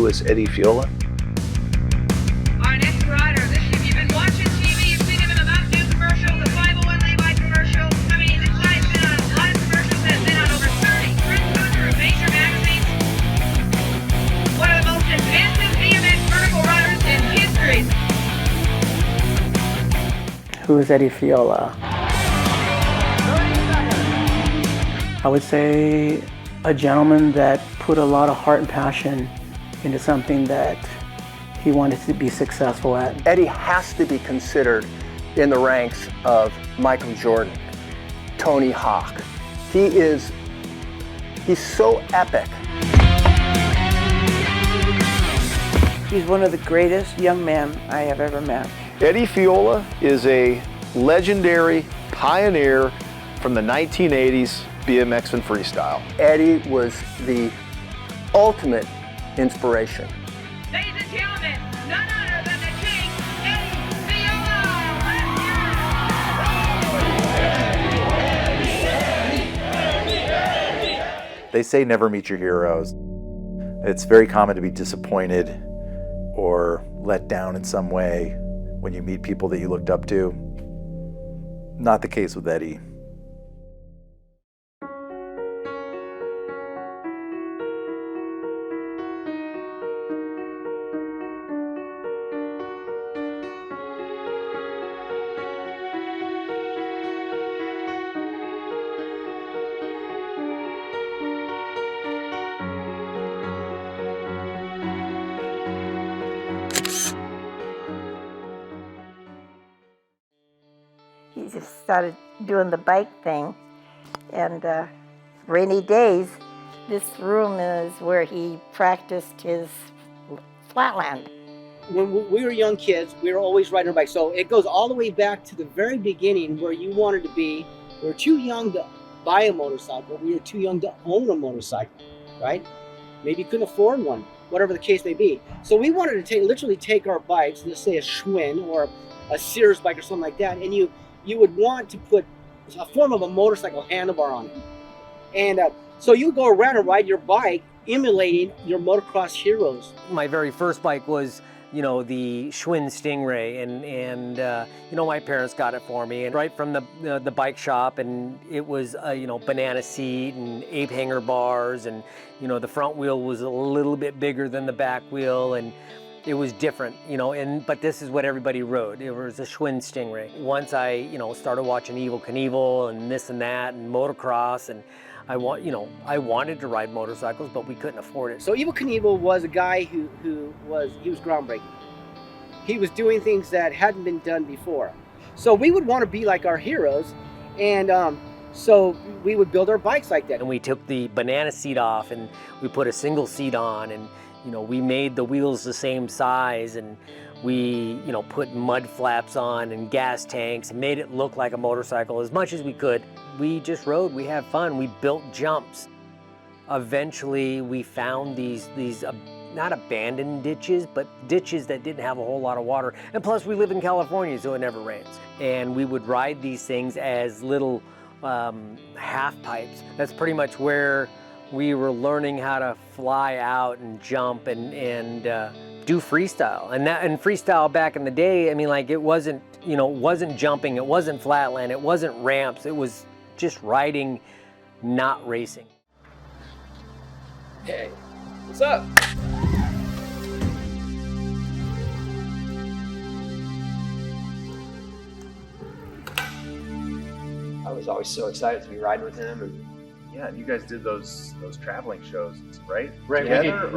who is Eddie Fiola? Our next rider, if you've been watching TV, you've seen him in the Mountain Dew commercial, the 501 Levi commercial. I mean, this guy's been on a lot of commercials, has been on over 30 print cover of major magazines. One of the most advanced BMX vertical riders in history. Who is Eddie Fiola? I would say a gentleman that put a lot of heart and passion into something that he wanted to be successful at. Eddie has to be considered in the ranks of Michael Jordan, Tony Hawk. He's so epic. He's one of the greatest young men I have ever met. Eddie Fiola is a legendary pioneer from the 1980s BMX and freestyle. Eddie was the ultimate inspiration. Ladies and gentlemen, none other than the King, Eddie Fiola. They say never meet your heroes. It's very common to be disappointed or let down in some way when you meet people that you looked up to. Not the case with Eddie. He just started doing the bike thing, and rainy days, this room is where he practiced his flatland. When we were young kids, we were always riding our bikes. So it goes all the way back to the very beginning where you wanted to be. We were too young to buy a motorcycle. We were too young to own a motorcycle, right? Maybe you couldn't afford one, whatever the case may be. So we wanted to literally take our bikes, let's say a Schwinn or a Sears bike or something like that, and you would want to put a form of a motorcycle handlebar on it. And so you would go around and ride your bike, emulating your motocross heroes. My very first bike was, the Schwinn Stingray, and my parents got it for me, and right from the bike shop, and it was banana seat and ape hanger bars, and the front wheel was a little bit bigger than the back wheel, and it was different, but this is what everybody rode. It was a Schwinn Stingray. Once I, started watching Evel Knievel and this and that and motocross, and I wanted to ride motorcycles, but we couldn't afford it. So Evel Knievel was a guy who was groundbreaking. He was doing things that hadn't been done before. So we would want to be like our heroes, and so we would build our bikes like that. And we took the banana seat off and we put a single seat on, and we made the wheels the same size, and we, put mud flaps on and gas tanks and made it look like a motorcycle as much as we could. We just rode, we had fun, we built jumps. Eventually we found these not abandoned ditches, but ditches that didn't have a whole lot of water. And plus we live in California, so it never rains. And we would ride these things as little half pipes. That's pretty much where we were learning how to fly out and jump and do freestyle. And freestyle back in the day, it wasn't, wasn't jumping, it wasn't flatland, it wasn't ramps, it was just riding, not racing. Hey, what's up? I was always so excited to be riding with him, and Yeah, and you guys did those traveling shows, right? Right, Together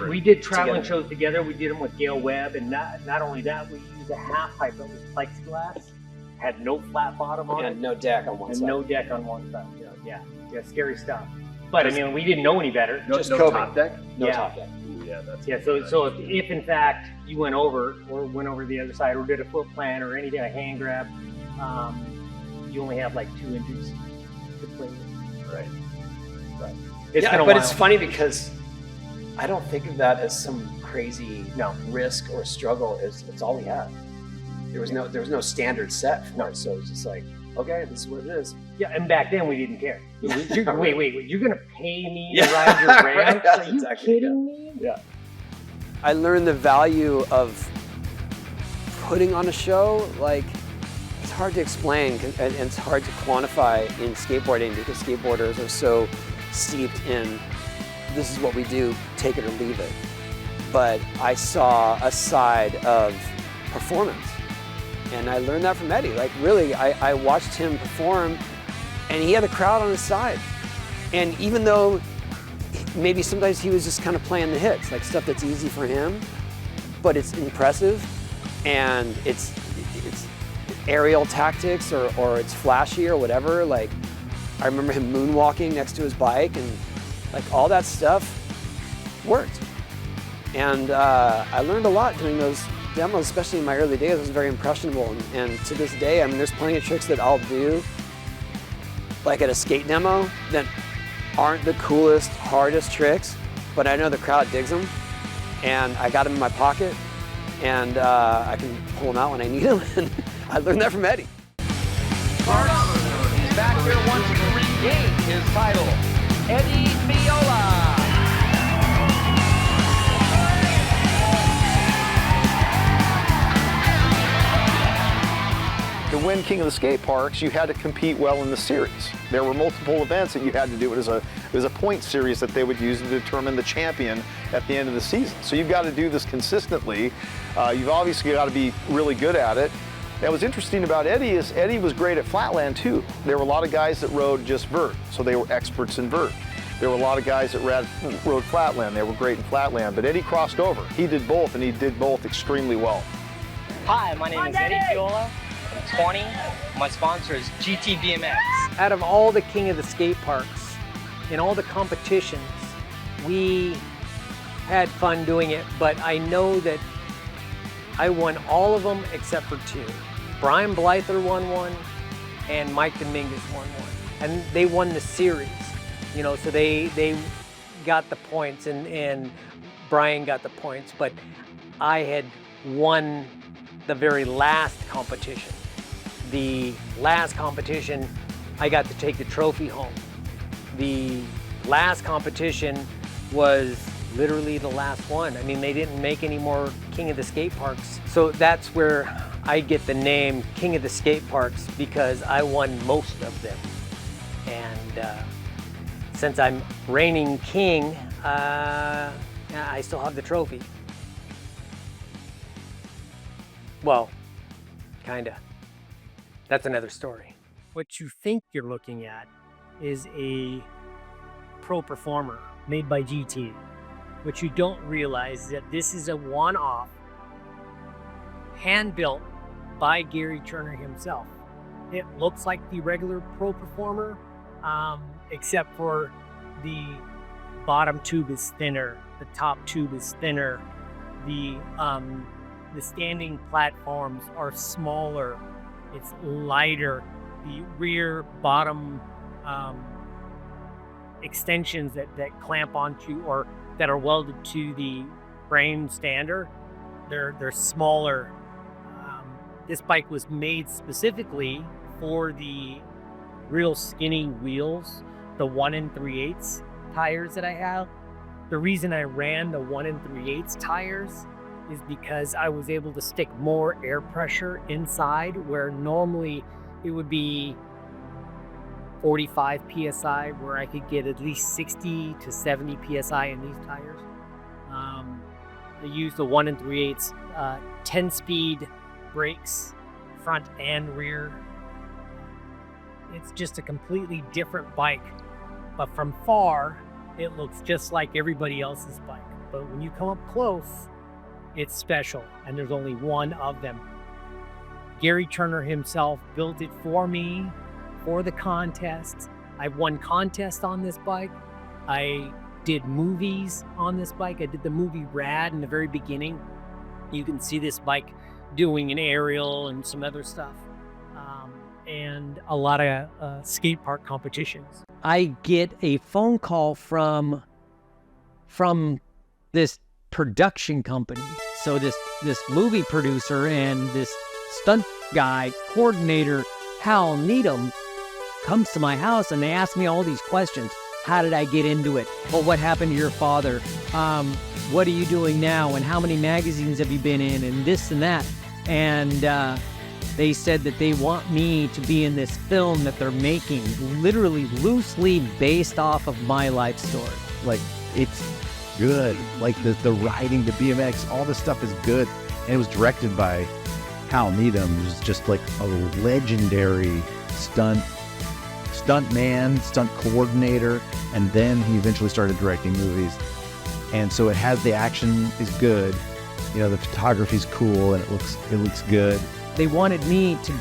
we did traveling Together. shows together. We did them with Gail Webb, and not only that, we used a half pipe that was plexiglass, had no flat bottom on it, and no deck on one and side. no deck on one side. Yeah, scary stuff. But we didn't know any better. Just no Kobe. top deck? No Yeah. top deck. Ooh, yeah, that's So if in fact you went over the other side or did a foot plant or anything, a hand grab, you only have like 2 inches to play with. right. It's Yeah, been a but while. it's funny because I don't think of that as some crazy risk or struggle. It's all we had. There was no standard set for it, so it was just like, okay, this is what it is. Yeah, and back then we didn't care. Wait, you're gonna pay me Yeah, to ride your ramp? right, that's Are you exactly, kidding me? Yeah. I learned the value of putting on a show. Like, it's hard to explain and it's hard to quantify in skateboarding because skateboarders are so steeped in this is what we do, take it or leave it. But I saw a side of performance, and I learned that from Eddie. Like, really, I watched him perform, and he had the crowd on his side. And even though maybe sometimes he was just kind of playing the hits, like stuff that's easy for him, but it's impressive, and it's aerial tactics or it's flashy or whatever. Like, I remember him moonwalking next to his bike, and like all that stuff worked. And I learned a lot doing those demos, especially in my early days. I was very impressionable, and to this day, I mean, there's plenty of tricks that I'll do, like at a skate demo, that aren't the coolest, hardest tricks, but I know the crowd digs them, and I got them in my pocket, and I can pull them out when I need them, and I learned that from Eddie. He's back here once to regain his title. Eddie Fiola. To win King of the Skate Parks, you had to compete well in the series. There were multiple events that you had to do. It was a point series that they would use to determine the champion at the end of the season. So you've got to do this consistently. You've obviously got to be really good at it. Now, what's interesting about Eddie is Eddie was great at flatland too. There were a lot of guys that rode just vert, so they were experts in vert. There were a lot of guys that rode flatland. They were great in flatland, but Eddie crossed over. He did both, and he did both extremely well. Hi, my name is Eddie Fiola. I'm 20. My sponsor is GT BMX. Out of all the King of the Skate Parks, in all the competitions, we had fun doing it, but I know that I won all of them except for two. Brian Blyther won one, and Mike Dominguez won one. And they won the series, you know, so they got the points, and Brian got the points, but I had won the very last competition. The last competition, I got to take the trophy home. The last competition was literally the last one. I mean, they didn't make any more King of the Skate Parks. So that's where I get the name King of the Skate Parks, because I won most of them. And since I'm reigning king, I still have the trophy. Well, kinda. That's another story. What you think you're looking at is a pro performer made by GT. What you don't realize is that this is a one-off, hand-built by Gary Turner himself. It looks like the regular pro performer, except for the bottom tube is thinner, the top tube is thinner, the standing platforms are smaller, it's lighter, the rear bottom extensions that clamp onto or that are welded to the frame stander, they're smaller. This bike was made specifically for the real skinny wheels, the 1 3/8 tires that I have. The reason I ran the 1 3/8 tires is because I was able to stick more air pressure inside, where normally it would be 45 PSI, where I could get at least 60 to 70 PSI in these tires. I used the 1 3/8 10-speed brakes, front and rear. It's just a completely different bike, but from far, it looks just like everybody else's bike. But when you come up close, it's special, and there's only one of them. Gary Turner himself built it for me, for the contest. I've won contests on this bike. I did movies on this bike. I did the movie Rad in the very beginning. You can see this bike doing an aerial and some other stuff, and a lot of skate park competitions. I get a phone call from this production company. So this movie producer and this stunt guy, coordinator, Hal Needham, comes to my house, and they ask me all these questions. how did I get into it? Well, what happened to your father? What are you doing now? And how many magazines have you been in? And this and that. And they said that they want me to be in this film that they're making, literally loosely based off of my life story. Like, it's good. Like, the riding, the BMX, all this stuff is good. And it was directed by Hal Needham, who's just like a legendary stunt man, stunt coordinator, and then he eventually started directing movies. And so it has, the action is good, you know, the photography's cool, and it looks good. They wanted me to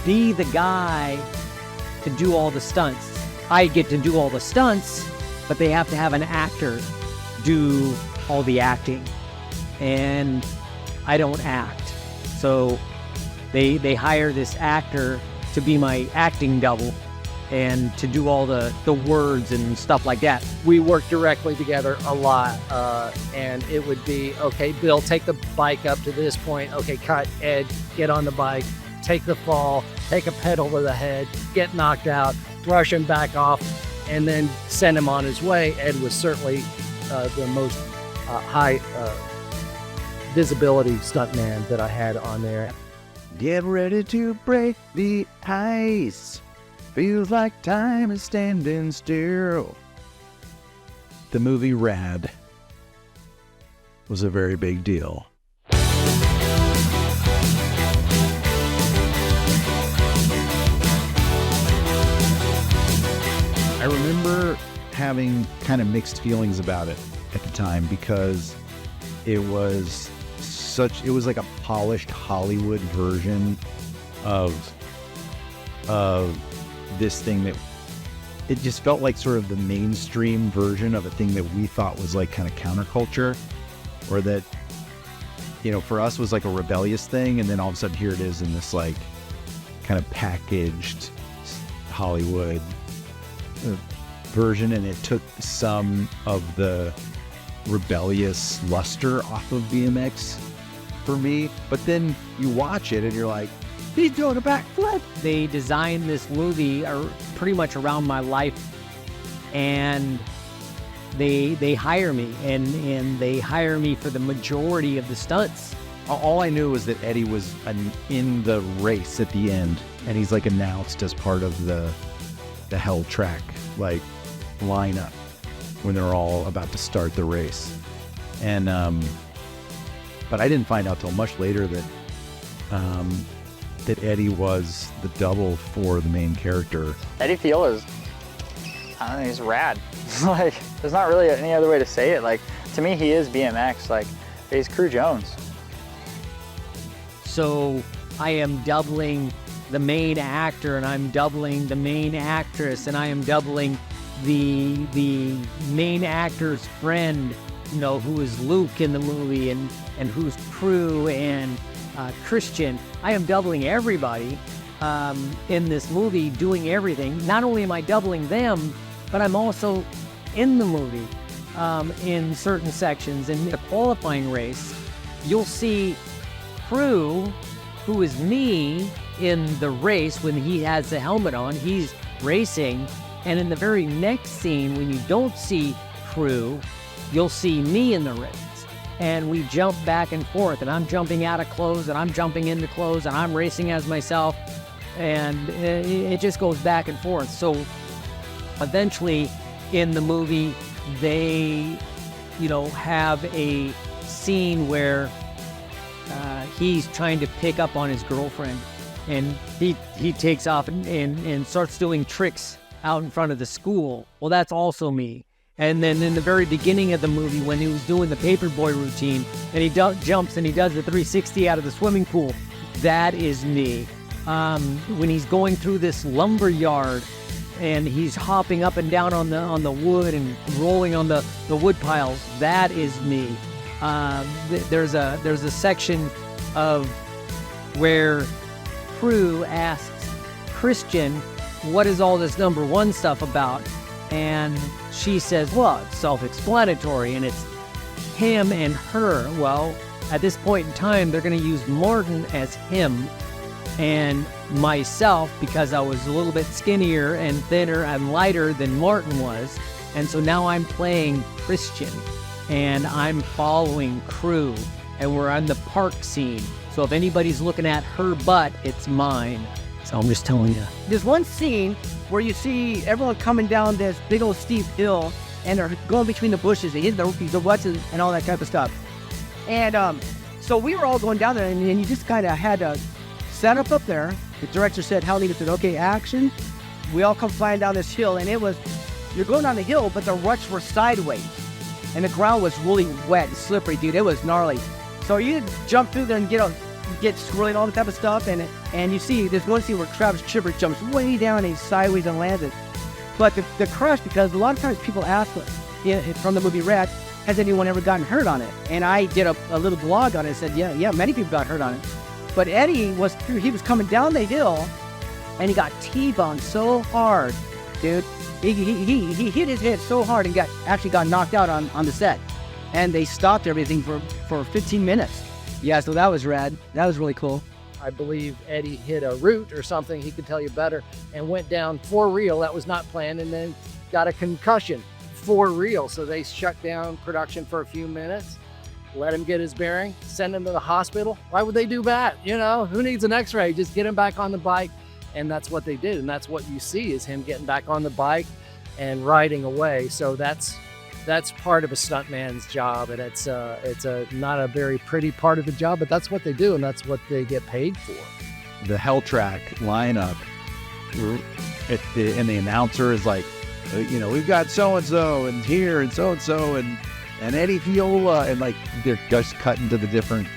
be the guy to do all the stunts. I get to do all the stunts, but they have to have an actor do all the acting. And I don't act. So they hire this actor to be my acting double and to do all the words and stuff like that. We worked directly together a lot, and it would be, okay, Bill, take the bike up to this point. Okay, cut. Ed, get on the bike, take the fall, take a pedal to the head, get knocked out, brush him back off, and then send him on his way. Ed was certainly the most high visibility stuntman that I had on there. Get ready to break the ice. Feels like time is standing still. The movie Rad was a very big deal. I remember having kind of mixed feelings about it at the time because it was like a polished Hollywood version of this thing that it just felt like sort of the mainstream version of a thing that we thought was like kind of counterculture, or that, you know, for us was like a rebellious thing, and then all of a sudden here it is in this like kind of packaged Hollywood version, and it took some of the rebellious luster off of BMX for me. But then you watch it and you're like, he's doing a backflip. They designed this movie pretty much around my life, and they hire me, and they hire me for the majority of the stunts. All I knew was that Eddie was in the race at the end, and he's like announced as part of the Hell Track like lineup when they're all about to start the race. And but I didn't find out till much later that Eddie was the double for the main character. Eddie Fiola I don't know, he's rad. Like, there's not really any other way to say it. Like, to me, he is BMX. Like, he's Crew Jones. So I am doubling the main actor, and I'm doubling the main actress, and I am doubling the main actor's friend, you know, who is Luke in the movie, and who's Crew, and Christian. I am doubling everybody in this movie, doing everything. Not only am I doubling them, but I'm also in the movie in certain sections. In the qualifying race, you'll see Crew, who is me, in the race when he has the helmet on. He's racing, and in the very next scene, when you don't see Crew, you'll see me in the race. And we jump back and forth, and I'm jumping out of clothes, and I'm jumping into clothes, and I'm racing as myself, and it just goes back and forth. So eventually in the movie, they, you know, have a scene where he's trying to pick up on his girlfriend, and he takes off and starts doing tricks out in front of the school. Well, that's also me. And then in the very beginning of the movie, when he was doing the paperboy routine, and he jumps and he does the 360 out of the swimming pool, that is me. When he's going through this lumber yard, and he's hopping up and down on the wood and rolling on the wood piles, that is me. There's a section of where Crew asks Christian, what is all this number one stuff about? And she says, well, it's self-explanatory, and it's him and her. Well, at this point in time, they're going to use Martin as him, And myself, because I was a little bit skinnier and thinner and lighter than Martin was. And so now I'm playing Christian and I'm following Crew, and we're on the park scene. So if anybody's looking at her butt, it's mine. So I'm just telling you. There's one scene where you see everyone coming down this big old steep hill and they're going between the bushes. They hit the ruts and all that type of stuff. And so we were all going down there, and you just kind of had to set up there. The director said, Howley said, okay, action. We all come flying down this hill, and you're going down the hill, but the ruts were sideways. And the ground was really wet and slippery, dude. It was gnarly. So you jump through there and get squirrely and all that type of stuff. And you see, there's one scene where Travis Chipper jumps way down and he's sideways and lands it. But the crush, because a lot of times people ask from the movie Rat, has anyone ever gotten hurt on it? And I did a little blog on it and said, yeah, many people got hurt on it. But Eddie was coming down the hill and he got T-boned so hard, dude. He hit his head so hard and actually got knocked out on the set. And they stopped everything for 15 minutes. Yeah, so that was rad. That was really cool. I believe Eddie hit a root or something, he could tell you better, and went down for real. That was not planned, and then got a concussion for real. So they shut down production for a few minutes, let him get his bearing, send him to the hospital. Why would they do that? You know, who needs an x-ray? Just get him back on the bike. And that's what they did. And that's what you see is him getting back on the bike and riding away. So that's part of a stuntman's job. And it's not a very pretty part of the job, but that's what they do. And that's what they get paid for. The Hell Track lineup, and the announcer is like, we've got so-and-so and here and so-and-so and Eddie Fiola, and like they're just cutting to the different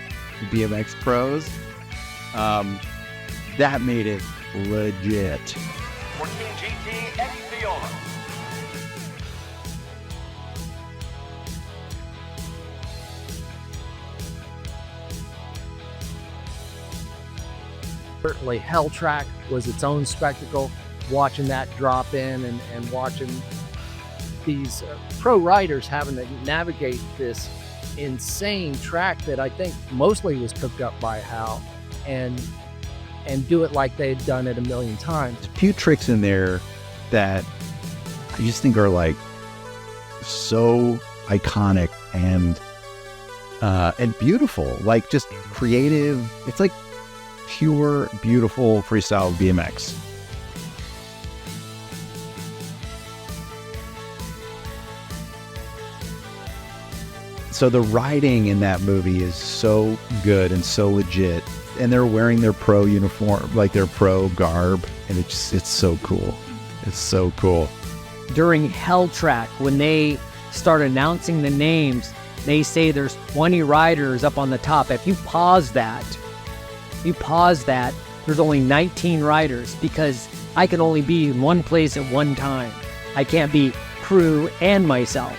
BMX pros. That made it legit. For Team GT, Eddie Fiola. Certainly Hell Track was its own spectacle, watching that drop in and watching these pro riders having to navigate this insane track that I think mostly was cooked up by Hal and do it like they'd done it a million times. There's a few tricks in there that I just think are like so iconic and beautiful, like just creative. It's like pure, beautiful freestyle BMX. So the riding in that movie is so good and so legit. And they're wearing their pro uniform, like their pro garb, and it's so cool. It's so cool. During Hell Track, when they start announcing the names, they say there's 20 riders up on the top. If you pause that, there's only 19 riders because I can only be in one place at one time. I can't be Crew and myself.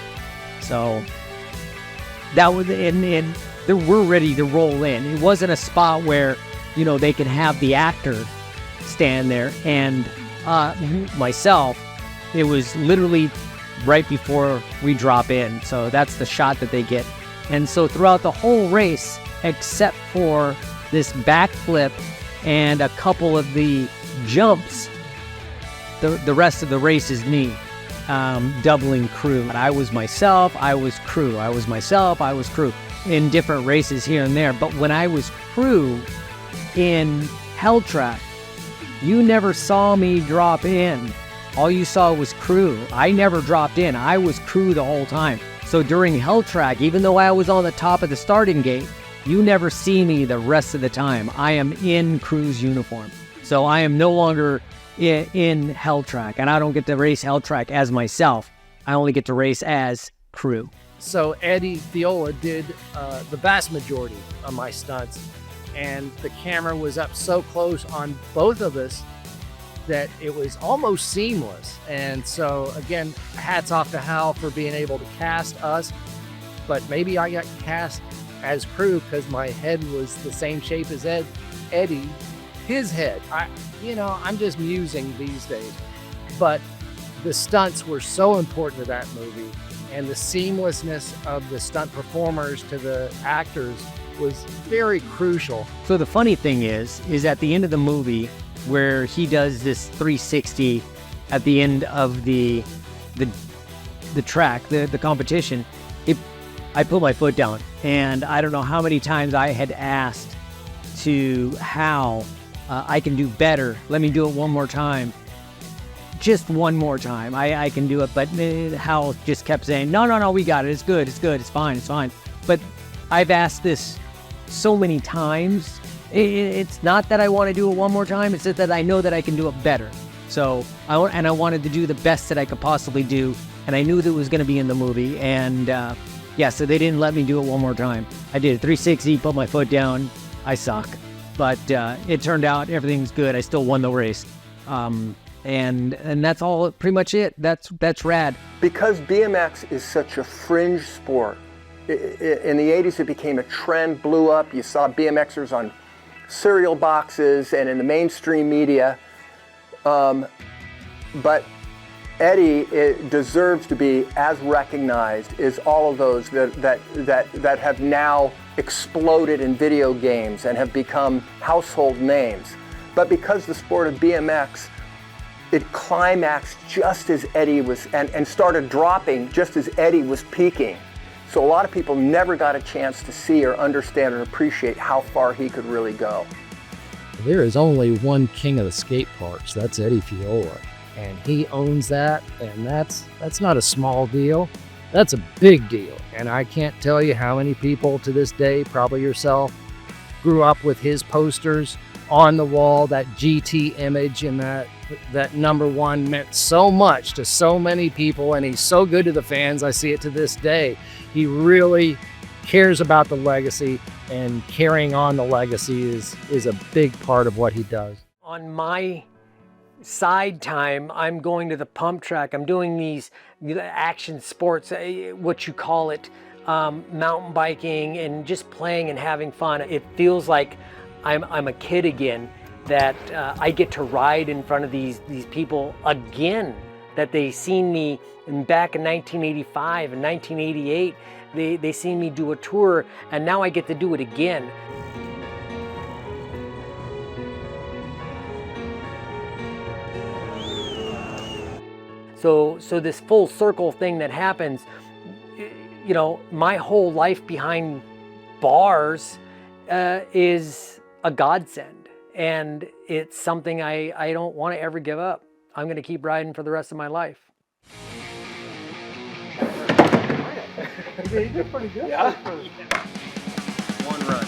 So that was, and we're ready to roll in. It wasn't a spot where, they could have the actor stand there and myself. It was literally right before we drop in. So that's the shot that they get. And so throughout the whole race, except for this backflip and a couple of the jumps, the rest of the race is me. Doubling Crew. I was myself, I was Crew. I was myself, I was Crew. In different races here and there. But when I was Crew in Hell Track, you never saw me drop in. All you saw was Crew. I never dropped in. I was Crew the whole time. So during Hell Track, even though I was on the top of the starting gate, you never see me the rest of the time. I am in Crew's uniform. So I am no longer in Hell Track, and I don't get to race Hell Track as myself. I only get to race as Crew. So Eddie Fiola did the vast majority of my stunts, and the camera was up so close on both of us that it was almost seamless. And so again, hats off to Hal for being able to cast us, but maybe I got cast as Crew because my head was the same shape as Eddie, his head. I'm just musing these days, but the stunts were so important to that movie. And the seamlessness of the stunt performers to the actors was very crucial. So the funny thing is at the end of the movie where he does this 360 at the end of the track, the competition, I put my foot down, and I don't know how many times I had asked to how I can do better. Let me do it one more time. Just one more time. I can do it, but Hal just kept saying, no, we got it. It's good. It's fine. But I've asked this so many times. It's not that I want to do it one more time. It's just that I know that I can do it better. So I wanted to do the best that I could possibly do, and I knew that it was going to be in the movie. And yeah, so they didn't let me do it one more time. I did a 360, put my foot down. I suck, but it turned out everything's good. I still won the race. And that's all, pretty much it. That's rad. Because BMX is such a fringe sport, in the 80s it became a trend, blew up. You saw BMXers on cereal boxes and in the mainstream media. But Eddie deserves to be as recognized as all of those that have now exploded in video games and have become household names. But because the sport of BMX, it climaxed just as Eddie was, and started dropping just as Eddie was peaking. So a lot of people never got a chance to see or understand or appreciate how far he could really go. There is only one king of the skate parks. That's Eddie Fiola, and he owns that, and that's not a small deal. That's a big deal, and I can't tell you how many people to this day, probably yourself, grew up with his posters on the wall. That GT image and that #1 meant so much to so many people, and he's so good to the fans. I see it to this day. He really cares about the legacy, and carrying on the legacy is a big part of what he does. On my side time, I'm going to the pump track. I'm doing these action sports, what you call it, mountain biking, and just playing and having fun. It feels like I'm a kid again, that I get to ride in front of these people again, that they seen me back in 1985 and 1988. They seen me do a tour, and now I get to do it again. So this full circle thing that happens, you know, my whole life behind bars is a godsend, and it's something I don't want to ever give up. I'm going to keep riding for the rest of my life. You did pretty good. Yeah. One run.